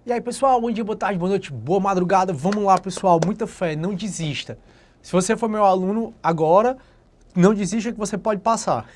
E aí, pessoal, bom dia, boa tarde, boa noite, boa madrugada. Vamos lá, pessoal, muita fé, não desista. Se você for meu aluno agora, não desista que você pode passar.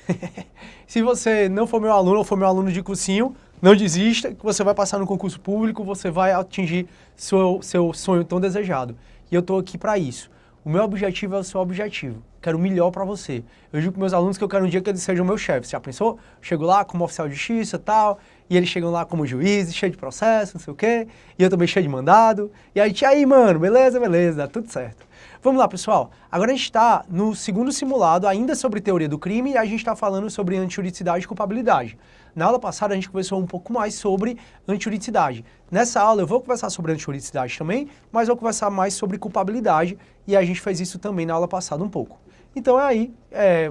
Se você não for meu aluno ou for meu aluno de cursinho, não desista que você vai passar no concurso público, você vai atingir seu sonho tão desejado. E eu estou aqui para isso. O meu objetivo é o seu objetivo. Quero o melhor para você. Eu digo para meus alunos que eu quero um dia que eles sejam meus chefes. Já pensou? Chego lá como oficial de justiça e tal, e eles chegam lá como juízes, cheio de processo, não sei o quê, e eu também cheio de mandado. E aí, mano, beleza, dá tudo certo. Vamos lá, pessoal. Agora a gente está no segundo simulado, ainda sobre teoria do crime, e a gente está falando sobre antijuridicidade e culpabilidade. Na aula passada a gente conversou um pouco mais sobre antijuridicidade. Nessa aula eu vou conversar sobre antijuridicidade também, mas vou conversar mais sobre culpabilidade, e a gente fez isso também na aula passada um pouco. Então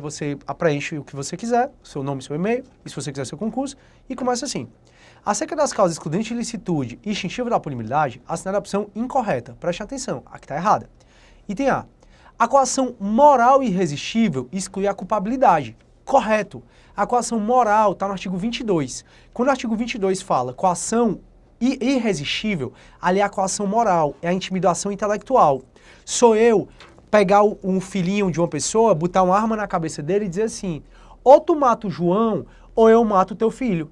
você preenche o que você quiser, seu nome, seu e-mail, e se você quiser seu concurso, e começa assim. Acerca das causas excludentes de ilicitude e extintiva da punibilidade, assinale a opção incorreta. Preste atenção, aqui está errada. Item A. A coação moral irresistível exclui a culpabilidade. Correto. A coação moral está no artigo 22. Quando o artigo 22 fala coação irresistível, ali é a coação moral, é a intimidação intelectual. Sou eu pegar um filhinho de uma pessoa, botar uma arma na cabeça dele e dizer assim, ou tu mata o João, ou eu mato o teu filho.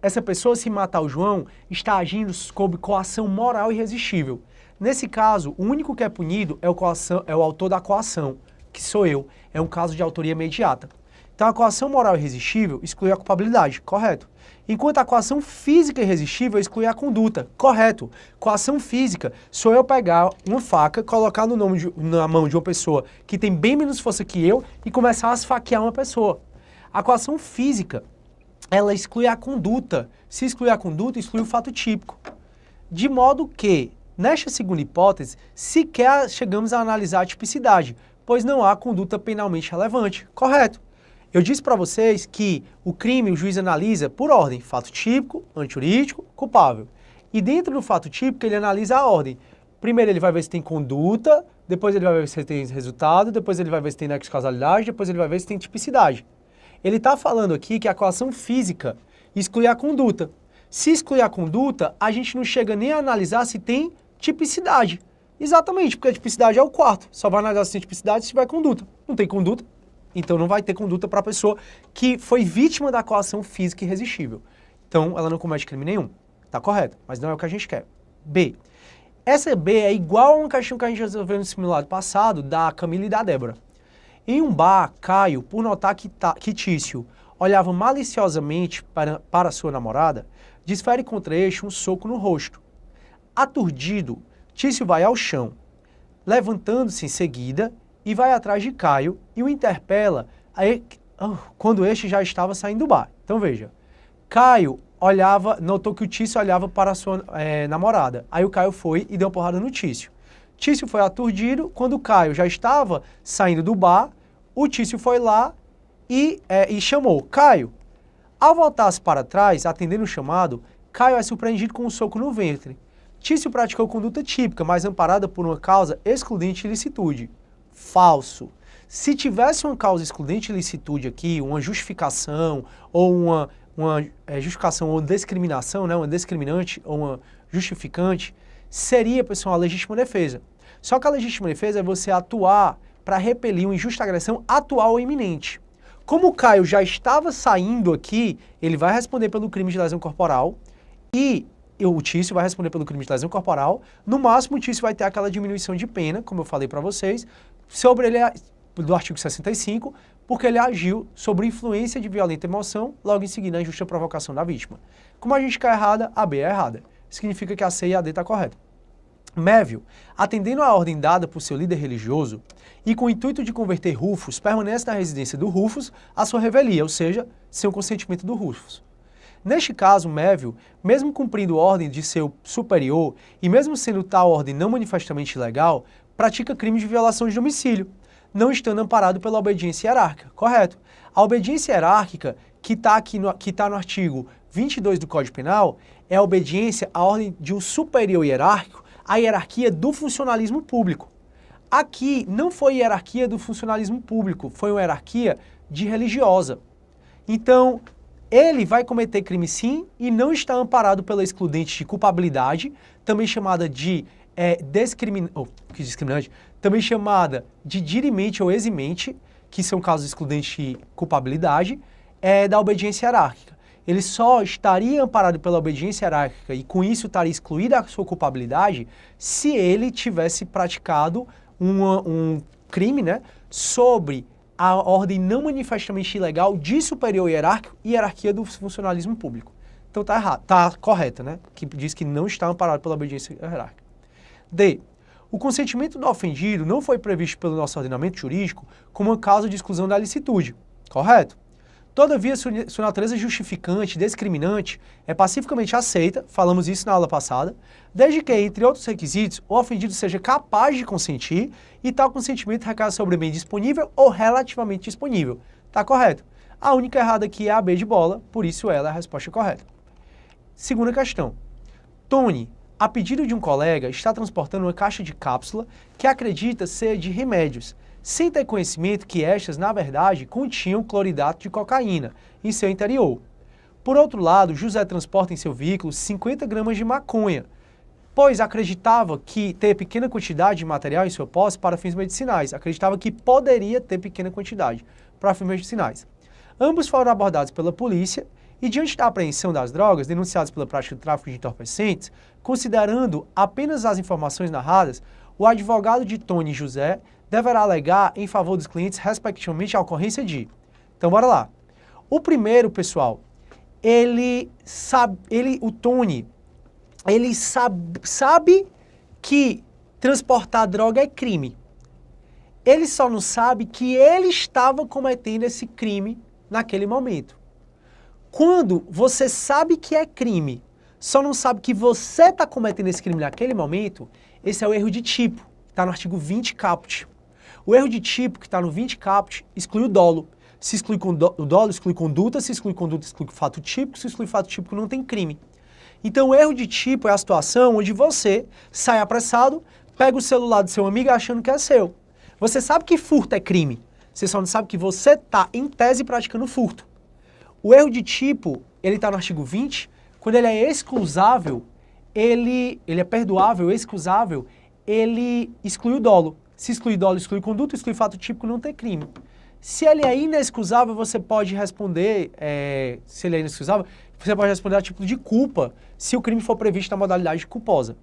Essa pessoa, se matar o João, está agindo sob coação moral irresistível. Nesse caso, o único que é punido é o autor da coação, que sou eu. É um caso de autoria imediata. Então, a coação moral irresistível exclui a culpabilidade, correto. Enquanto a coação física irresistível exclui a conduta, correto. Coação física, sou eu pegar uma faca, colocar na mão de uma pessoa que tem bem menos força que eu e começar a esfaquear uma pessoa. A coação física, ela exclui a conduta. Se exclui a conduta, exclui o fato típico. De modo que, nesta segunda hipótese, sequer chegamos a analisar a tipicidade, pois não há conduta penalmente relevante. Correto. Eu disse para vocês que o crime o juiz analisa por ordem, fato típico, antijurídico, culpável. E dentro do fato típico ele analisa a ordem. Primeiro ele vai ver se tem conduta, depois ele vai ver se tem resultado, depois ele vai ver se tem nexo de causalidade, depois ele vai ver se tem tipicidade. Ele está falando aqui que a coação física exclui a conduta. Se excluir a conduta, a gente não chega nem a analisar se tem tipicidade. Exatamente, porque a tipicidade é o quarto. Só vai analisar se tem tipicidade se tiver conduta. Não tem conduta, então não vai ter conduta para a pessoa que foi vítima da coação física irresistível. Então ela não comete crime nenhum. Tá correto, mas não é o que a gente quer. B. Essa B é igual a uma questão que a gente resolveu no simulado passado da Camila e da Débora. Em um bar, Caio, por notar que Tício olhava maliciosamente para sua namorada, desfere contra este um soco no rosto. Aturdido, Tício vai ao chão, levantando-se em seguida e vai atrás de Caio e o interpela quando este já estava saindo do bar. Então veja, Caio notou que o Tício olhava para a sua namorada. Aí o Caio foi e deu uma porrada no Tício. Tício foi aturdido, quando o Caio já estava saindo do bar, o Tício foi lá e chamou Caio. Ao voltar-se para trás, atendendo o chamado, Caio é surpreendido com um soco no ventre. Tício praticou conduta típica, mas amparada por uma causa excludente de ilicitude. Falso. Se tivesse uma causa excludente de ilicitude aqui, uma justificação, ou uma justificação ou discriminação, né, uma discriminante ou uma justificante, seria, pessoal, a legítima defesa. Só que a legítima defesa é você atuar para repelir uma injusta agressão atual ou iminente. Como o Caio já estava saindo aqui, ele vai responder pelo crime de lesão corporal e o Tício vai responder pelo crime de lesão corporal. No máximo, o Tício vai ter aquela diminuição de pena, como eu falei para vocês, sobre ele do artigo 65, porque ele agiu sobre influência de violenta emoção, logo em seguida a injusta provocação da vítima. Como a gente quer errada, a B é errada. Significa que a C e a D está correta. Mévio, atendendo à ordem dada por seu líder religioso e com o intuito de converter Rufus, permanece na residência do Rufus a sua revelia, ou seja, sem o consentimento do Rufus. Neste caso, Mévio, mesmo cumprindo ordem de seu superior e mesmo sendo tal ordem não manifestamente ilegal, pratica crime de violação de domicílio, não estando amparado pela obediência hierárquica, correto? A obediência hierárquica, que está no artigo 22 do Código Penal, é a obediência à ordem de um superior hierárquico, a hierarquia do funcionalismo público. Aqui não foi hierarquia do funcionalismo público, foi uma hierarquia de religiosa. Então, ele vai cometer crime sim e não está amparado pela excludente de culpabilidade, também chamada de discriminante, também chamada de dirimente ou eximente, que são casos excludentes de culpabilidade, da obediência hierárquica. Ele só estaria amparado pela obediência hierárquica e com isso estaria excluída a sua culpabilidade se ele tivesse praticado um crime, né, sobre a ordem não manifestamente ilegal de superior hierárquico e hierarquia do funcionalismo público. Então tá errado, tá correto, né? Que diz que não está amparado pela obediência hierárquica. D. O consentimento do ofendido não foi previsto pelo nosso ordenamento jurídico como uma causa de exclusão da licitude. Correto? Todavia, sua natureza justificante, discriminante, é pacificamente aceita, falamos isso na aula passada, desde que, entre outros requisitos, o ofendido seja capaz de consentir e tal consentimento recaia sobre bem disponível ou relativamente disponível. Tá correto. A única errada aqui é a B de bola, por isso ela é a resposta correta. Segunda questão. Tony, a pedido de um colega, está transportando uma caixa de cápsula que acredita ser de remédios, sem ter conhecimento que estas, na verdade, continham cloridato de cocaína em seu interior. Por outro lado, José transporta em seu veículo 50 gramas de maconha, pois acreditava que ter pequena quantidade de material em sua posse para fins medicinais. Acreditava que poderia ter pequena quantidade para fins medicinais. Ambos foram abordados pela polícia e, diante da apreensão das drogas denunciadas pela prática do tráfico de entorpecentes, considerando apenas as informações narradas, o advogado de Tony José deverá alegar em favor dos clientes, respectivamente, a ocorrência de... Então, bora lá. O primeiro, pessoal, o Tony, ele sabe que transportar droga é crime. Ele só não sabe que ele estava cometendo esse crime naquele momento. Quando você sabe que é crime, só não sabe que você está cometendo esse crime naquele momento, esse é o erro de tipo, está no artigo 20 caput. O erro de tipo, que está no 20 caput, exclui o dolo. Se exclui o dolo, exclui conduta, se exclui conduta, exclui fato típico, se exclui fato típico, não tem crime. Então, o erro de tipo é a situação onde você sai apressado, pega o celular do seu amigo achando que é seu. Você sabe que furto é crime, você só não sabe que você está, em tese, praticando furto. O erro de tipo, ele está no artigo 20, quando ele é excusável, ele é perdoável, excusável, ele exclui o dolo. Se exclui dolo, exclui conduta, exclui fato típico, não tem crime. Se ele é inexcusável, você pode responder, se ele é inexcusável, você pode responder a título de culpa, se o crime for previsto na modalidade culposa.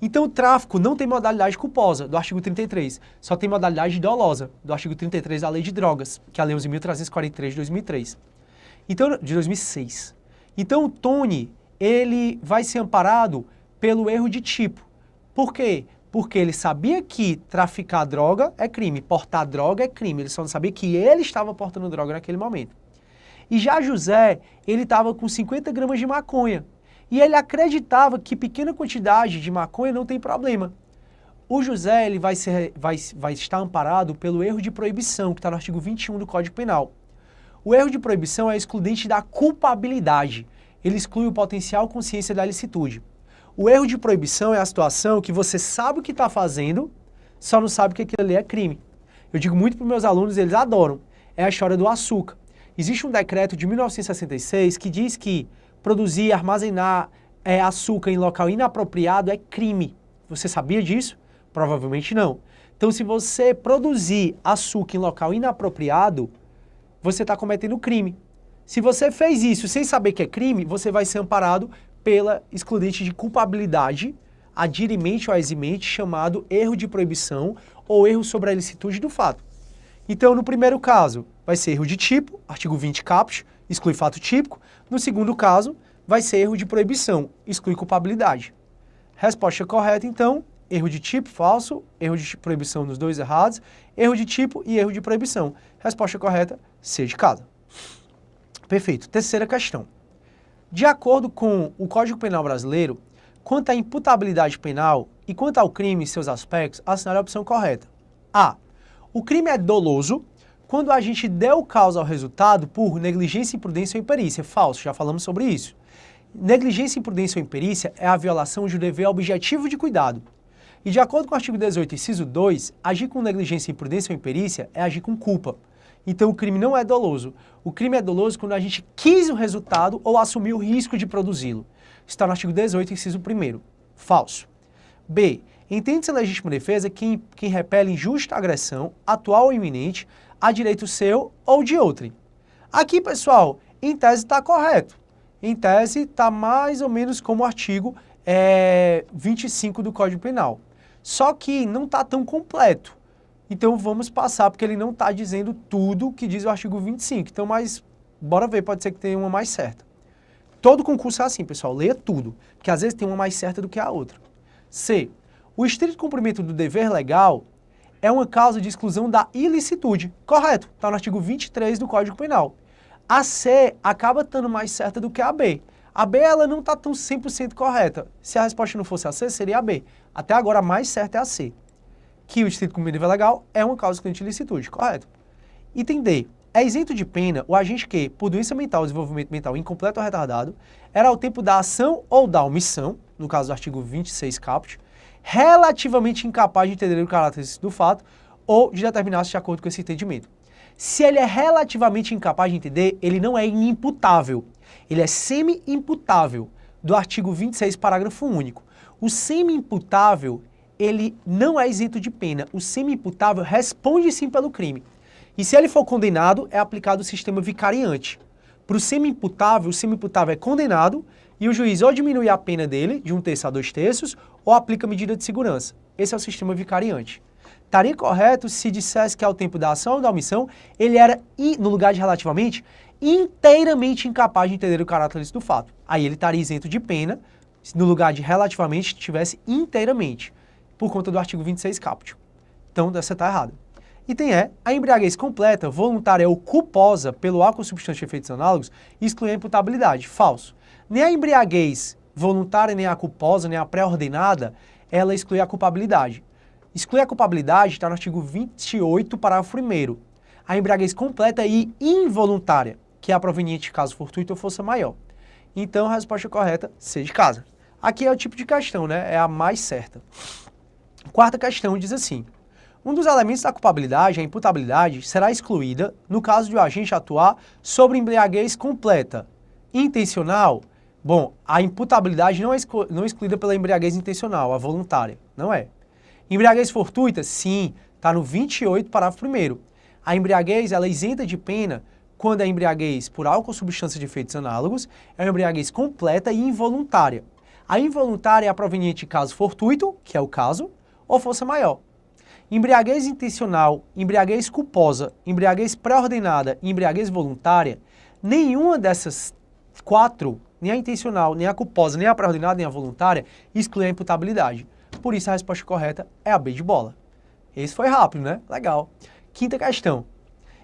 Então, o tráfico não tem modalidade culposa, do artigo 33, só tem modalidade dolosa, do artigo 33 da Lei de Drogas, que é a Lei 11.343 de 2003. Então, de 2006. Então, o Tony, ele vai ser amparado pelo erro de tipo. Por quê? Porque ele sabia que traficar droga é crime, portar droga é crime, ele só não sabia que ele estava portando droga naquele momento. E já José, ele estava com 50 gramas de maconha, e ele acreditava que pequena quantidade de maconha não tem problema. O José, ele vai estar amparado pelo erro de proibição, que está no artigo 21 do Código Penal. O erro de proibição é excludente da culpabilidade, ele exclui o potencial consciência da licitude. O erro de proibição é a situação que você sabe o que está fazendo, só não sabe que aquilo ali é crime. Eu digo muito para os meus alunos, eles adoram. É a história do açúcar. Existe um decreto de 1966 que diz que produzir, armazenar açúcar em local inapropriado é crime. Você sabia disso? Provavelmente não. Então, se você produzir açúcar em local inapropriado, você está cometendo crime. Se você fez isso sem saber que é crime, você vai ser amparado pela excludente de culpabilidade, adirimente ou eximente, chamado erro de proibição ou erro sobre a ilicitude do fato. Então, no primeiro caso, vai ser erro de tipo, artigo 20 caput, exclui fato típico. No segundo caso, vai ser erro de proibição, exclui culpabilidade. Resposta correta, então, erro de tipo, falso, erro de proibição nos dois errados, erro de tipo e erro de proibição. Resposta correta, C de casa. Perfeito. Terceira questão. De acordo com o Código Penal brasileiro, quanto à imputabilidade penal e quanto ao crime e seus aspectos, assinale a opção correta. A. O crime é doloso quando a gente deu causa ao resultado por negligência, imprudência ou imperícia. Falso, já falamos sobre isso. Negligência, imprudência ou imperícia é a violação de um dever objetivo de cuidado. E de acordo com o artigo 18, inciso 2, agir com negligência, imprudência ou imperícia é agir com culpa. Então o crime não é doloso. O crime é doloso quando a gente quis o resultado ou assumiu o risco de produzi-lo. Está no artigo 18, inciso 1º. Falso. B. Entende-se legítima defesa quem repele injusta agressão, atual ou iminente, a direito seu ou de outrem. Aqui, pessoal, em tese está correto. Em tese está mais ou menos como o artigo 25 do Código Penal. Só que não está tão completo. Então vamos passar, porque ele não está dizendo tudo que diz o artigo 25. Então, mas bora ver, pode ser que tenha uma mais certa. Todo concurso é assim, pessoal, leia tudo, porque às vezes tem uma mais certa do que a outra. C. O estrito cumprimento do dever legal é uma causa de exclusão da ilicitude. Correto, está no artigo 23 do Código Penal. A C acaba estando mais certa do que a B. A B ela não está tão 100% correta. Se a resposta não fosse a C, seria a B. Até agora a mais certa é a C. Que o estrito cumprimento do dever legal é uma causa de excludente de ilicitude. Correto. Item D. É isento de pena o agente que, por doença mental ou desenvolvimento mental incompleto ou retardado, era ao tempo da ação ou da omissão, no caso do artigo 26 caput, relativamente incapaz de entender o caráter do fato ou de determinar-se de acordo com esse entendimento. Se ele é relativamente incapaz de entender, ele não é inimputável. Ele é semi-imputável, do artigo 26, parágrafo único. O semi-imputável, ele não é isento de pena. O semi-imputável responde sim pelo crime. E se ele for condenado, é aplicado o sistema vicariante. Para o semi-imputável é condenado e o juiz ou diminui a pena dele, de 1/3 a 2/3, ou aplica medida de segurança. Esse é o sistema vicariante. Estaria correto se dissesse que ao tempo da ação ou da omissão, ele era, no lugar de relativamente, inteiramente incapaz de entender o caráter ilícito do fato. Aí ele estaria isento de pena, no lugar de relativamente, tivesse inteiramente, por conta do artigo 26 caput. Então, essa está errada. Item E, a embriaguez completa, voluntária ou culposa pelo álcool substância de efeitos análogos exclui a imputabilidade. Falso. Nem a embriaguez voluntária, nem a culposa, nem a pré-ordenada, ela exclui a culpabilidade. Exclui a culpabilidade está no artigo 28, parágrafo 1º. A embriaguez completa e involuntária, que é a proveniente de caso fortuito ou força maior. Então, a resposta correta, C de casa. Aqui é o tipo de questão, né? É a mais certa. Quarta questão diz assim: um dos elementos da culpabilidade, a imputabilidade, será excluída no caso de o agente atuar sobre embriaguez completa. Intencional? Bom, a imputabilidade não é excluída pela embriaguez intencional, a voluntária. Não é. Embriaguez fortuita? Sim, está no 28, parágrafo 1º. A embriaguez ela é isenta de pena quando a embriaguez por álcool ou substância de efeitos análogos é uma embriaguez completa e involuntária. A involuntária é a proveniente de caso fortuito, que é o caso, ou força maior. Embriaguez intencional, embriaguez culposa, embriaguez pré-ordenada e embriaguez voluntária, nenhuma dessas quatro, nem a intencional, nem a culposa, nem a pré-ordenada, nem a voluntária, exclui a imputabilidade. Por isso a resposta correta é a B de bola. Esse foi rápido, né? Legal. Quinta questão.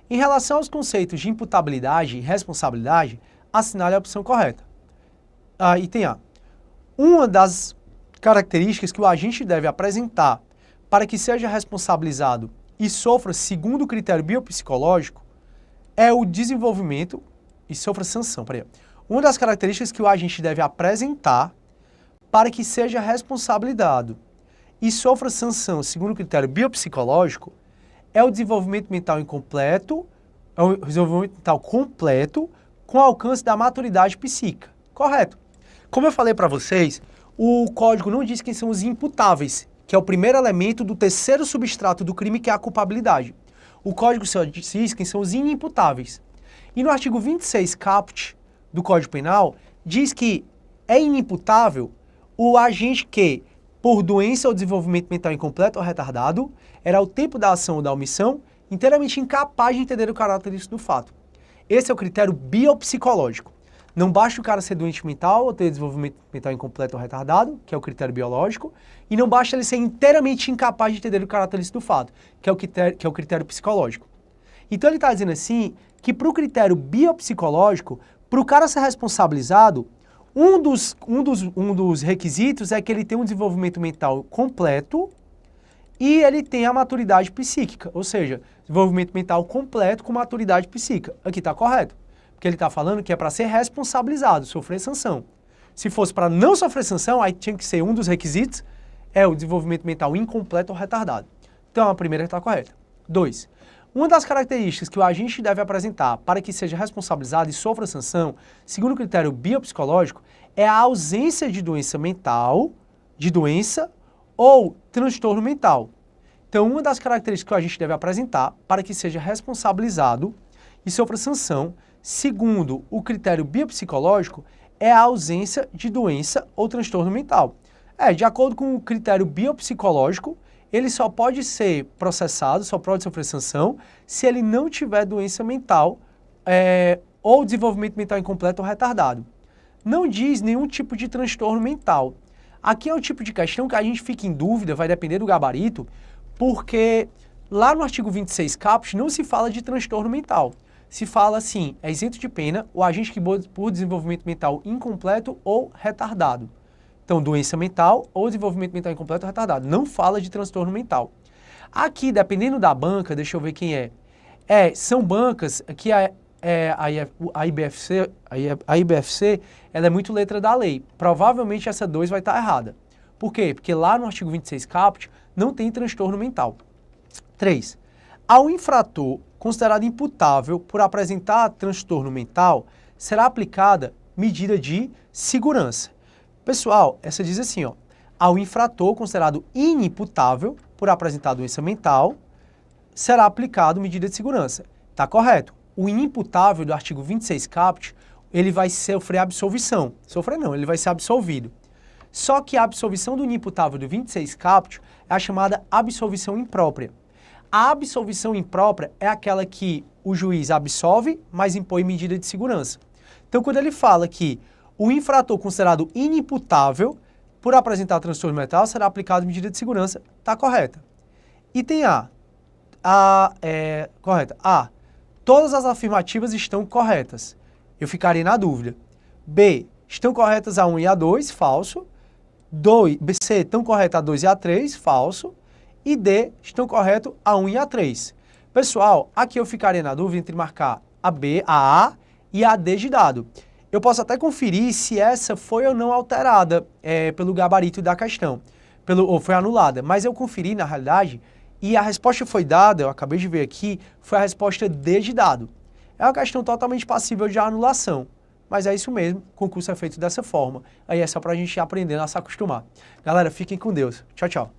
Em relação aos conceitos de imputabilidade e responsabilidade, assinale a opção correta. Item A. Uma das características que o agente deve apresentar para que seja responsabilizado e sofra segundo o critério biopsicológico é o desenvolvimento e sofra sanção. Uma das características que o agente deve apresentar para que seja responsabilizado e sofra sanção segundo o critério biopsicológico é o desenvolvimento mental incompleto, é o desenvolvimento mental completo com alcance da maturidade psíquica. Correto. Como eu falei para vocês, o código não diz quem são os imputáveis, que é o primeiro elemento do terceiro substrato do crime, que é a culpabilidade. O código só diz quem são os inimputáveis. E no artigo 26 caput do Código Penal, diz que é inimputável o agente que, por doença ou desenvolvimento mental incompleto ou retardado, era ao tempo da ação ou da omissão, inteiramente incapaz de entender o caráter ilícito do fato. Esse é o critério biopsicológico. Não basta o cara ser doente mental ou ter desenvolvimento mental incompleto ou retardado, que é o critério biológico, e não basta ele ser inteiramente incapaz de entender o caráter ilícito do fato, que é o critério psicológico. Então ele está dizendo assim, que para o critério biopsicológico, para o cara ser responsabilizado, um dos requisitos é que ele tenha um desenvolvimento mental completo e ele tenha a maturidade psíquica, ou seja, desenvolvimento mental completo com maturidade psíquica. Aqui está correto, porque ele está falando que é para ser responsabilizado, sofrer sanção. Se fosse para não sofrer sanção, aí tinha que ser um dos requisitos, é o desenvolvimento mental incompleto ou retardado. Então a primeira está correta. 2. Uma das características que o agente deve apresentar para que seja responsabilizado e sofra sanção, segundo o critério biopsicológico, é a ausência de doença mental, de doença ou transtorno mental. Então, uma das características que o agente deve apresentar para que seja responsabilizado e sofra sanção, segundo o critério biopsicológico, é a ausência de doença ou transtorno mental. De acordo com o critério biopsicológico, ele só pode ser processado, só pode sofrer sanção, se ele não tiver doença mental ou desenvolvimento mental incompleto ou retardado. Não diz nenhum tipo de transtorno mental. Aqui é o tipo de questão que a gente fica em dúvida, vai depender do gabarito, porque lá no artigo 26 caput não se fala de transtorno mental. Se fala assim, é isento de pena o agente que por desenvolvimento mental incompleto ou retardado. Então, doença mental ou desenvolvimento mental incompleto ou retardado. Não fala de transtorno mental. Aqui, dependendo da banca, deixa eu ver quem é. São bancas que a IBFC ela é muito letra da lei. Provavelmente essa 2 vai estar errada. Por quê? Porque lá no artigo 26 caput não tem transtorno mental. 3. Ao infrator considerado imputável por apresentar transtorno mental, será aplicada medida de segurança. Pessoal, essa diz assim, ao infrator considerado inimputável por apresentar doença mental, será aplicado medida de segurança. Está correto. O inimputável do artigo 26 caput, ele vai sofrer absolvição. Sofrer não, ele vai ser absolvido. Só que a absolvição do inimputável do 26 caput é a chamada absolvição imprópria. A absolvição imprópria é aquela que o juiz absolve, mas impõe medida de segurança. Então, quando ele fala que o infrator considerado inimputável por apresentar transtorno mental será aplicado medida de segurança, está correta. Item A. Correta. A. Todas as afirmativas estão corretas. Eu ficaria na dúvida. B. Estão corretas a 1 e a 2, falso. C. Estão corretas a 2 e a 3, falso. E D, estão corretos a 1 e a 3. Pessoal, aqui eu ficaria na dúvida entre marcar a B, a A e a D de dado. Eu posso até conferir se essa foi ou não alterada pelo gabarito da questão, ou foi anulada, mas eu conferi na realidade e a resposta foi dada, eu acabei de ver aqui, foi a resposta D de dado. É uma questão totalmente passível de anulação, mas é isso mesmo, o concurso é feito dessa forma. Aí é só pra gente aprender a se acostumar. Galera, fiquem com Deus. Tchau, tchau.